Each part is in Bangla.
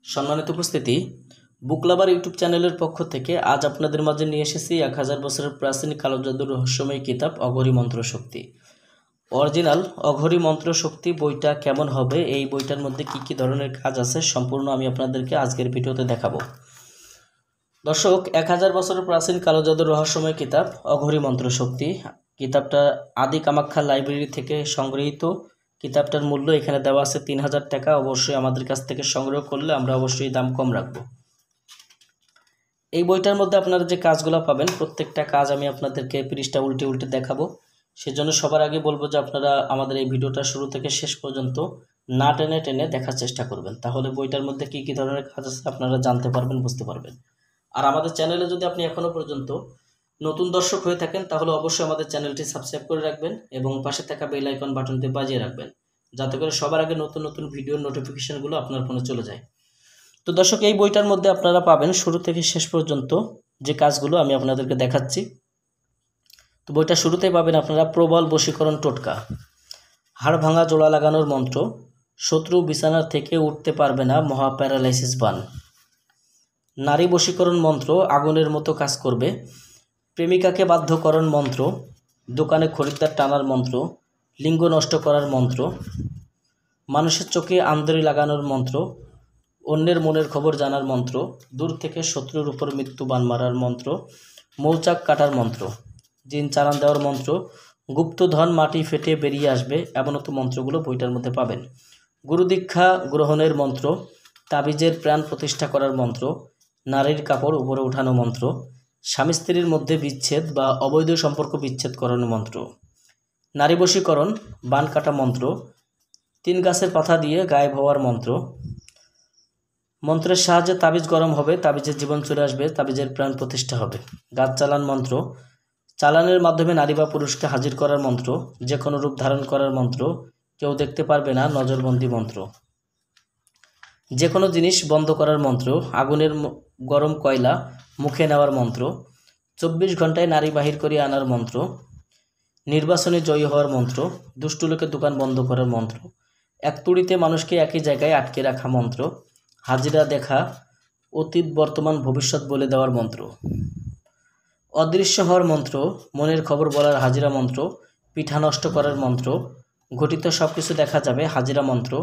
সম্মানিত উপস্থিতি, বুক লাভার ইউটিউব চ্যানেলের পক্ষ থেকে আজ আপনাদের মাঝে নিয়ে এসেছি 1000 বছরের প্রাচীন কালো জাদুর রহস্যময় কিতাব অঘরী মন্ত্র শক্তি। অরিজিনাল অঘরী মন্ত্র শক্তি বইটা কেমন হবে, এই বইটার মধ্যে কি ধরনের কাজ আছে সম্পূর্ণ আমি আপনাদেরকে আজকের ভিডিওতে দেখাবো। দর্শক, 1000 বছরের প্রাচীন কালো জাদুর রহস্যময় কিতাব অঘরী মন্ত্র শক্তি কিতাবটা আদি কামাখ্যা লাইব্রেরি থেকে সংগৃহীত। কিতাবটার মূল্য এখানে দেওয়া আছে 3000 টাকা। অবশ্যই আমাদের কাছ থেকে সংগ্রহ করলে আমরা অবশ্যই দাম কম রাখবো। এই বইটার মধ্যে আপনারা যে কাজগুলো পাবেন প্রত্যেকটা কাজ আমি আপনাদেরকে পৃষ্ঠা উল্টে উল্টে দেখাবো। সেজন্য সবার আগে বলবো যে আপনারা আমাদের এই ভিডিওটা শুরু থেকে শেষ পর্যন্ত না টেনে টেনে দেখার চেষ্টা করবেন, তাহলে বইটার মধ্যে কি ধরনের কাজ আছে আপনারা জানতে পারবেন, বুঝতে পারবেন। আর আমাদের চ্যানেলে যদি আপনি এখনো পর্যন্ত নতুন দর্শক হয়ে থাকেন তাহলে অবশ্যই আমাদের চ্যানেলটি সাবস্ক্রাইব করে রাখবেন এবং পাশে থাকা বেল আইকন বাটনটি বাজিয়ে রাখবেন, যাতে করে সবার আগে নতুন নতুন ভিডিওর নোটিফিকেশনগুলো আপনার ফোনে চলে যায়। তো দর্শক, এই বইটার মধ্যে আপনারা পাবেন শুরু থেকে শেষ পর্যন্ত যে কাজগুলো আমি আপনাদেরকে দেখাচ্ছি। তো বইটা শুরুতেই পাবেন আপনারা প্রবল বশীকরণ টোটকা, হাড় ভাঙা জোড়া লাগানোর মন্ত্র, শত্রু বিছানার থেকে উঠতে পারবে না, মহা প্যারালাইসিস বান, নারী বশীকরণ মন্ত্র আগুনের মতো কাজ করবে, প্রেমিকাকে বাধ্যকরণ মন্ত্র, দোকানে খরিদ্দার টানার মন্ত্র, লিঙ্গ নষ্ট করার মন্ত্র, মানুষের চোখে আন্দরি লাগানোর মন্ত্র, অন্যের মনের খবর জানার মন্ত্র, দূর থেকে শত্রুর উপর মৃত্যু বান মারার মন্ত্র, মৌচাক কাটার মন্ত্র, জিন চালান দেওয়ার মন্ত্র, গুপ্তধন মাটি ফেটে বেরিয়ে আসবে, এমনত মন্ত্রগুলো বইটার মধ্যে পাবেন। গুরু দীক্ষা গ্রহণের মন্ত্র, তাবিজের প্রাণ প্রতিষ্ঠা করার মন্ত্র, নারীর কাপড় উপরে উঠানো মন্ত্র, স্বামী স্ত্রীর মধ্যে বিচ্ছেদ বা অবৈধ সম্পর্ক বিচ্ছেদ করানোর মন্ত্র, নারী বশীকরণ বান কাটা মন্ত্র, 3 গাছের পাতা দিয়ে গায়েব হওয়ার মন্ত্র, মন্ত্রের সাহায্যে তাবিজ গরম হবে, তাবিজের জীবন চলে আসবে, তাবিজের প্রাণ প্রতিষ্ঠা হবে, গাছ চালান মন্ত্র, চালানের মাধ্যমে নারী বা পুরুষকে হাজির করার মন্ত্র, যে কোনো রূপ ধারণ করার মন্ত্র, কেউ দেখতে পারবে না, নজরবন্দি মন্ত্র, যে কোনো জিনিস বন্ধ করার মন্ত্র, আগুনের গরম কয়লা মুখে নেওয়ার মন্ত্র, 24 ঘন্টায় নারী বাহির করে আনার মন্ত্র, নির্বাচনে জয়ী হওয়ার মন্ত্র, দুষ্টু লোকের দোকান বন্ধ করার মন্ত্র, এক তুড়িতে মানুষকে একই জায়গায় আটকে রাখা মন্ত্র, হাজিরা দেখা অতীত বর্তমান ভবিষ্যৎ বলে দেওয়ার মন্ত্র, অদৃশ্য হওয়ার মন্ত্র, মনের খবর বলার হাজিরা মন্ত্র, পিঠা নষ্ট করার মন্ত্র, ঘটিত সব কিছু দেখা যাবে হাজিরা মন্ত্র,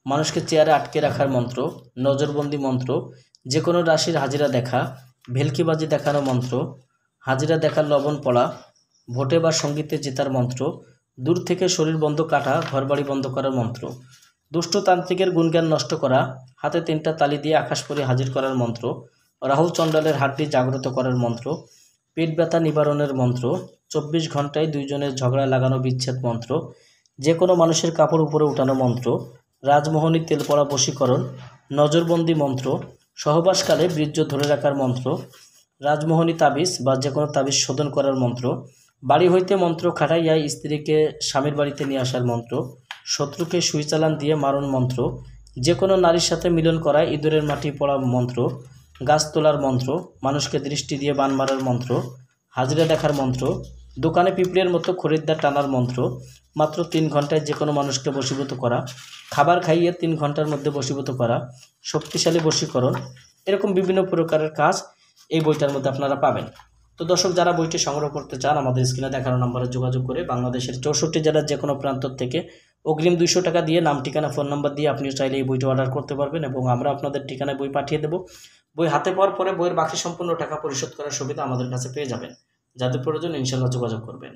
মানুষকে চেয়ারে আটকে রাখার মন্ত্র, নজরবন্দি মন্ত্র, যে কোনো রাশির হাজিরা দেখা, ভেলকিবাজি দেখানো মন্ত্র, হাজিরা দেখার লবণ পড়া, ভোটে বা সঙ্গীতে জেতার মন্ত্র, দূর থেকে শরীর বন্ধ কাটা ঘরবাড়ি বন্ধ করার মন্ত্র, দুষ্ট তান্ত্রিকের গুণজ্ঞান নষ্ট করা, হাতে 3টা তালি দিয়ে আকাশ পরে হাজির করার মন্ত্র, রাহু চণ্ডালের হাড্ডি জাগ্রত করার মন্ত্র, পেট ব্যথা নিবারণের মন্ত্র, 24 ঘন্টায় 2 জনের ঝগড়া লাগানো বিচ্ছেদ মন্ত্র, যে কোনো মানুষের কাপড় উপরে উঠানো মন্ত্র, রাজমোহনী তেল পড়া বশীকরণ, নজরবন্দি মন্ত্র, সহবাসকালে বীর্য ধরে রাখার মন্ত্র, রাজমোহনী তাবিজ বা যে কোনো তাবিজ শোধন করার মন্ত্র, বাড়ি হইতে মন্ত্র খাটাইয়া স্ত্রীকে স্বামীর বাড়িতে নিয়ে আসার মন্ত্র, শত্রুকে সুই চালান দিয়ে মারণ মন্ত্র, যে কোনো নারীর সাথে মিলন করা ইঁদুরের মাটি পড়া মন্ত্র, গাছ তোলার মন্ত্র, মানুষকে দৃষ্টি দিয়ে বান মারার মন্ত্র, হাজিরা দেখার মন্ত্র, দোকানে পিঁপড়ের মতো খরিদ্দার টানার মন্ত্র, মাত্র 3 ঘন্টায় যে কোনো মানুষকে বশীভূত করা, খাবার খাইয়ে 3 ঘন্টার মধ্যে বশীভূত করা, শক্তিশালী বশীকরণ, এরকম বিভিন্ন প্রকারের কাজ এই বইটার মধ্যে আপনারা পাবেন। তো দর্শক, যারা বইটি সংগ্রহ করতে চান আমাদের স্ক্রিনে দেখানো নম্বরে যোগাযোগ করে বাংলাদেশের 64 জেলার যে কোনো প্রান্ত থেকে অগ্রিম 200 টাকা দিয়ে নাম ঠিকানা ফোন নাম্বার দিয়ে আপনি চাইলে এই বইটি অর্ডার করতে পারবেন এবং আমরা আপনাদের ঠিকানায় বই পাঠিয়ে দেব। বই হাতে পাওয়ার পরে বইয়ের বাকি সম্পূর্ণ টাকা পরিশোধ করার সুবিধা আমাদের কাছে পেয়ে যাবেন। যাদের প্রয়োজন ইনশাআল্লাহ যোগাযোগ করবেন।